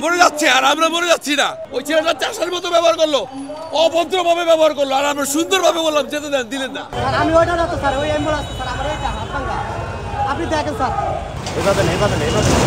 মরে যাচ্ছে আর আমরা মরে যাচ্ছি না। ওই ছেলেটা চাষের মতো ব্যবহার করলো, অভদ্রভাবে ব্যবহার করলো, আর আমরা সুন্দরভাবে বললাম যেতে দেন, দিলেন না। আমি ওইটা না তো স্যার, ওই অ্যাম্বুলেন্স স্যার, আমার এইটা হাত ভাঙা। আপনি দেখেন স্যার, এভাবে না এভাবে না এভাবে না।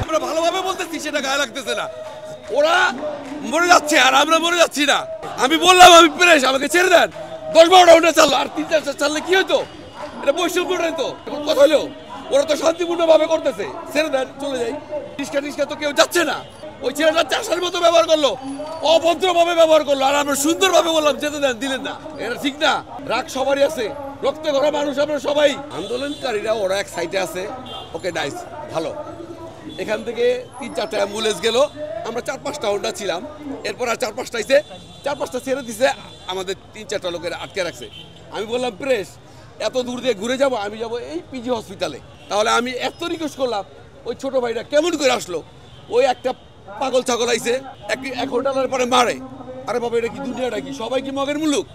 আমরা ভালোভাবে বলতেছি, সেটা গায়ে লাগতেছে না। ওরা মরে যাচ্ছে আর আমরা মরে যাচ্ছি না। আমি বললাম আমি প্রেস, আমাকে ছেড়ে দেন। 10-12টা উঠে চাললো, আর 3-4টা চাললে কি হইতো? এটা বৈষম্য তো এখন কথা হলো। ওরা তো শান্তিপূর্ণভাবে করতেছে, ছেড়ে দেন, চলে যাই। রিস্কা তো কেউ যাচ্ছে না। ওই ছেলেটা চাষের মতো ব্যবহার করলো, অভদ্রভাবে ব্যবহার করলো, আর আমরা সুন্দরভাবে বললাম যেতে দেন, দিলেন না। এটা ঠিক না। রাগ সবারই আছে, রক্তে ভরা মানুষ আমরা সবাই। আন্দোলনকারীরা ওরা এক সাইডে আছে, ওকে নাইস, ভালো। এখান থেকে 3-4টা অ্যাম্বুলেন্স গেল, আমরা 4-5টা হোন্ডা ছিলাম। এরপর আর 4-5টা আইছে, 4-5টা ছেড়ে দিছে, আমাদের 3-4টা লোকের আটকে রাখছে। আমি বললাম প্রেস, এত দূর দিয়ে ঘুরে যাব, আমি যাব এই পিজি হসপিটালে। তাহলে আমি এত রিকোয়েস্ট করলাম, ওই ছোট ভাইটা কেমন করে আসলো? ওই একটা পাগল ছাগল আইছে, এক হোটেলের পরে মারে। আরে বাবা, এটা কি দুনিয়াটা কি? সবাই কি মগের মুলুক?